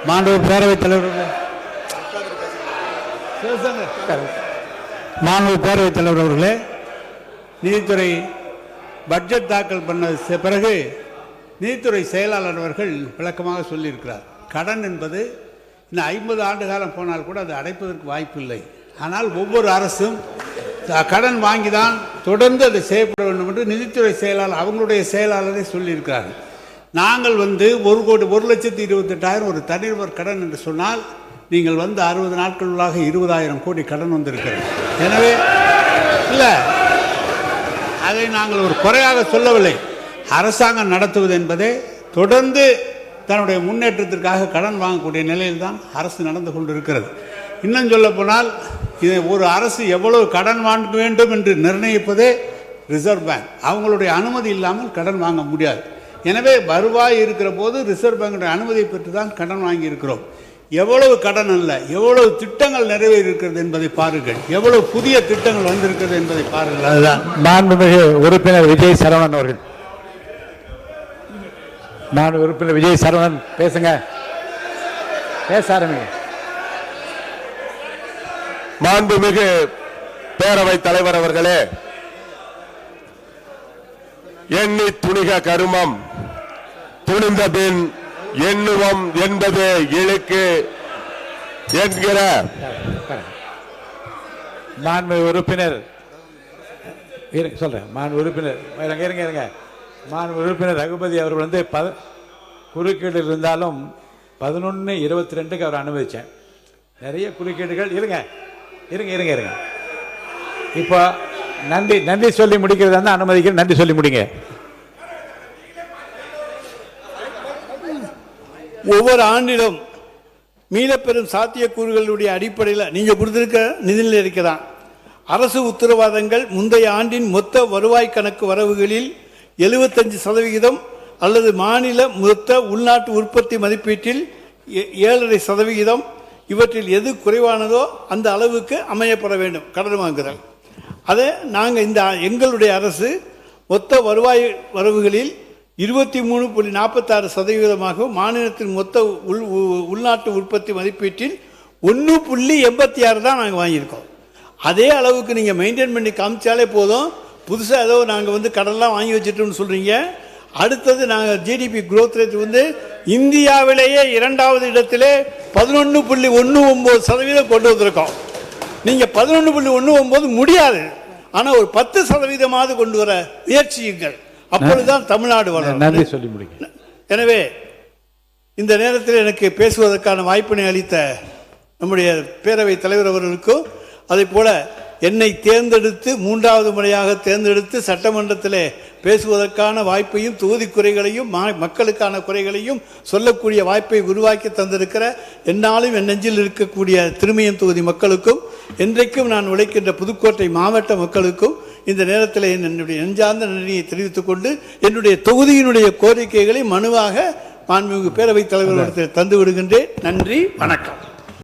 மாண்புமிகு பேரவைத் தலைவர் அவர்களே, நீதித்துறை பட்ஜெட் தாக்கல் பண்ண பிறகு நீதித்துறை செயலாளர் அவர்கள் விளக்கமாக சொல்லியிருக்கிறார். கடன் என்பது இன்னும் 50 ஆண்டு காலம் போனால் கூட அது அடைப்பதற்கு வாய்ப்பில்லை. ஆனால் ஒவ்வொரு அரசும் கடன் வாங்கி தான் தொடர்ந்து அதை செய்யப்பட வேண்டும் என்று நிதித்துறை செயலாளர் அவங்களுடைய செயலாளரை சொல்லியிருக்கிறார்கள். நாங்கள் 1,28,000 ஒரு தனிநபர் கடன் என்று சொன்னால் நீங்கள் 60 நாட்களுள்ளாக 20,000 கோடி கடன் வந்திருக்கிறது. எனவே இல்லை, அதை நாங்கள் ஒரு குறையாக சொல்லவில்லை. அரசாங்கம் நடத்துவது என்பதே தொடர்ந்து தன்னுடைய முன்னேற்றத்திற்காக கடன் வாங்கக்கூடிய நிலையில் தான் அரசு நடந்து கொண்டிருக்கிறது. இன்னும் சொல்ல போனால் இது ஒரு அரசு எவ்வளவு கடன் வாங்க வேண்டும் என்று நிர்ணயிப்பதே ரிசர்வ் பேங்க். அவங்களுடைய அனுமதி இல்லாமல் கடன் வாங்க முடியாது. எனவே வருவாய் இருக்கிற போது ரிசர்வ் பேங்குடைய அனுமதியை பெற்று தான் கடன் வாங்கி இருக்கிறோம். எவ்வளவு கடன் அல்ல, எவ்வளவு திட்டங்கள் நிறைவேறி இருக்கிறது என்பதை பாருங்கள், எவ்வளவு புதிய திட்டங்கள் வந்திருக்கிறது என்பதை பாருங்கள். அதுதான் மாண்புமிகு உறுப்பினர் விஜய் சரவணன் அவர்கள். மாண்புமிகு உறுப்பினர் விஜய் சரவணன் பேசுங்க, பேச ஆரம்பிங்க. மாண்புமிகு பேரவைத் தலைவர் அவர்களே, எண்ணி துணிக கருமம் துணிந்த பின் எண்ணுவம் என்பது இழுக்கு என்கிற மாண்புமிகு உறுப்பினர் சொல்றேன். மாண்புமிகு உறுப்பினர் இருங்க. மாண்புமிகு உறுப்பினர் ரகுபதி அவர்கள் குறுக்கீடு இருந்தாலும் 11:22 அவர் அனுமதிச்சேன். நிறைய குறுக்கீடுகள் இருங்க. இப்போ நன்றி சொல்லி முடிக்கிறதா இருந்தால் அனுமதிக்கிறேன். நன்றி சொல்லி முடிங்க. ஒவ்வொரு ஆண்டிலும் மீளப்பெறும் சாத்தியக்கூறுகளுடைய அடிப்படையில் நீங்கள் கொடுத்திருக்க நிதிநிலை இருக்கிறான். அரசு உத்தரவாதங்கள் முந்தைய ஆண்டின் மொத்த வருவாய் கணக்கு வரவுகளில் 75% அல்லது மாநில மொத்த உள்நாட்டு உற்பத்தி மதிப்பீட்டில் 7.5%, இவற்றில் எது குறைவானதோ அந்த அளவுக்கு அமையப்பட வேண்டும் கடன் வாங்குதல். அதை நாங்கள் எங்களுடைய அரசு மொத்த வருவாய் வரவுகளில் 23.46% மாநிலத்தின் மொத்த உள்நாட்டு உற்பத்தி மதிப்பீட்டில் 1.86 தான் நாங்கள் வாங்கியிருக்கோம். அதே அளவுக்கு நீங்கள் மெயின்டைன் பண்ணி காமிச்சாலே போதும். புதுசாக ஏதோ நாங்கள் கடன்லாம் வாங்கி வச்சுட்டோம்னு சொல்கிறீங்க. அடுத்தது நாங்கள் ஜிடிபி குரோத் ரேட் இந்தியாவிலேயே 2வது இடத்திலே 11.19% கொண்டு வந்திருக்கோம். நீங்கள் 11.19 முடியாது, ஆனால் ஒரு 10% கொண்டு வர முயற்சியுங்கள். அப்பொழுதுதான் தமிழ்நாடு வளரும். நன்றி சொல்லி முடிங்க. எனவே இந்த நேரத்தில் எனக்கு பேசுவதற்கான வாய்ப்பினை அளித்த நம்முடைய பேரவைத் தலைவர் அவர்களுக்கும், அதே போல என்னை தேர்ந்தெடுத்து 3வது முறையாக தேர்ந்தெடுத்து சட்டமன்றத்திலே பேசுவதற்கான வாய்ப்பையும் தொகுதி குறைகளையும் மக்களுக்கான குறைகளையும் சொல்லக்கூடிய வாய்ப்பை உருவாக்கி தந்திருக்கிற என்னாலும் என் நெஞ்சில் இருக்கக்கூடிய திருமயம் தொகுதி மக்களுக்கும், என்றைக்கும் நான் உழைக்கின்ற புதுக்கோட்டை மாவட்ட மக்களுக்கும் இந்த நேரத்தில் என்னுடைய நெஞ்சார்ந்த நன்றியை தெரிவித்துக் கொண்டு என்னுடைய தொகுதியினுடைய கோரிக்கைகளை மனுவாக மாண்புமிகு பேரவைத் தலைவரிடத்தில் தந்து விடுகின்றேன். நன்றி, வணக்கம்.